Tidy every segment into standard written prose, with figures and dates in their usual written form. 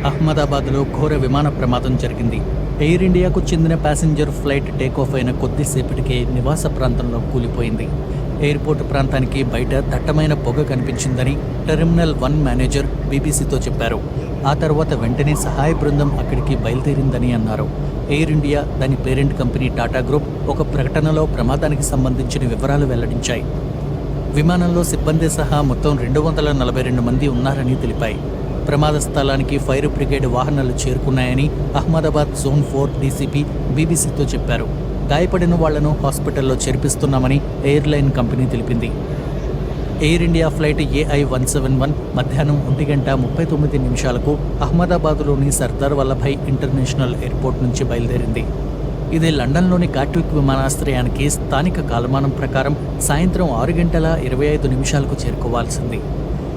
అహ్మదాబాద్లో ఘోర విమాన ప్రమాదం జరిగింది. ఎయిర్ ఇండియాకు చెందిన ప్యాసింజర్ ఫ్లైట్ టేకాఫ్ అయిన కొద్దిసేపటికే నివాస ప్రాంతంలో కూలిపోయింది. ఎయిర్పోర్టు ప్రాంతానికి బయట దట్టమైన పొగ కనిపించిందని టెర్మినల్ 1 మేనేజర్ బీబీసీతో చెప్పారు. ఆ తర్వాత వెంటనే సహాయ బృందం అక్కడికి బయలుదేరిందని అన్నారు. ఎయిర్ ఇండియా, దాని పేరెంట్ కంపెనీ టాటా గ్రూప్ ఒక ప్రకటనలో ప్రమాదానికి సంబంధించిన వివరాలు వెల్లడించాయి. విమానంలో సిబ్బంది సహా మొత్తం 242 మంది ఉన్నారని తెలిపాయి. ప్రమాద స్థలానికి ఫైర్ బ్రిగేడ్ వాహనాలు చేరుకున్నాయని అహ్మదాబాద్ జోన్ 4 డీసీపీ బీబీసీతో చెప్పారు. గాయపడిన వాళ్లను హాస్పిటల్లో చేర్పిస్తున్నామని ఎయిర్లైన్ కంపెనీ తెలిపింది. ఎయిర్ ఇండియా ఫ్లైట్ AI-171 మధ్యాహ్నం 1:39 అహ్మదాబాద్లోని సర్దార్ వల్లభాయ్ ఇంటర్నేషనల్ ఎయిర్పోర్ట్ నుంచి బయలుదేరింది. ఇది లండన్లోని గాట్విక్ విమానాశ్రయానికి స్థానిక కాలమానం ప్రకారం సాయంత్రం 6:25 చేరుకోవాల్సింది.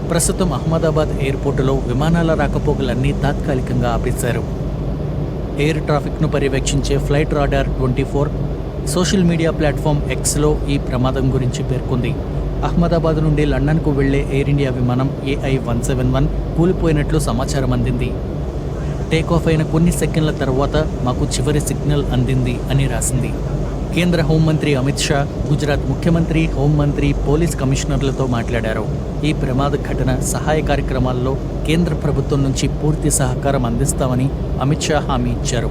ప్రస్తుతం అహ్మదాబాద్ ఎయిర్పోర్టులో విమానాల రాకపోకలన్నీ తాత్కాలికంగా ఆపేశారు. ఎయిర్ ట్రాఫిక్ను పర్యవేక్షించే Flightradar 24 social media platform Xలో ఈ ప్రమాదం గురించి పేర్కొంది. అహ్మదాబాద్ నుండి లండన్కు వెళ్లే ఎయిర్ ఇండియా విమానం AI-171 కూలిపోయినట్లు సమాచారం అందింది. టేకాఫ్ అయిన కొన్ని సెకండ్ల తర్వాత మాకు చివరి సిగ్నల్ అందింది అని రాసింది. కేంద్ర హోంమంత్రి అమిత్ షా, గుజరాత్ ముఖ్యమంత్రి, హోంమంత్రి, పోలీస్ కమిషనర్లతో మాట్లాడారు. ఈ ప్రమాద ఘటన సహాయ కార్యక్రమాల్లో కేంద్ర ప్రభుత్వం నుంచి పూర్తి సహకారం అందిస్తామని అమిత్ షా హామీ ఇచ్చారు.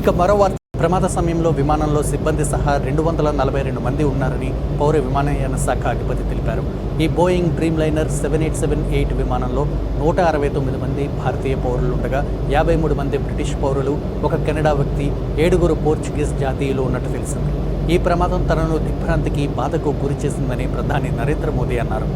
ఇక మరో వార్త, ప్రమాద సమయంలో విమానంలో సిబ్బంది సహా 242 మంది ఉన్నారని పౌర విమానయాన శాఖ అధిపతి తెలిపారు. ఈ బోయింగ్ డ్రీమ్ లైనర్ 7878 విమానంలో 169 మంది భారతీయ పౌరులుండగా 53 మంది బ్రిటిష్ పౌరులు, ఒక కెనడా వ్యక్తి, 7 పోర్చుగీస్ జాతీయులు ఉన్నట్టు తెలిసింది. ఈ ప్రమాదం తనను దిగ్భ్రాంతికి, బాధకు గురి చేసిందని ప్రధాని నరేంద్ర మోదీ అన్నారు.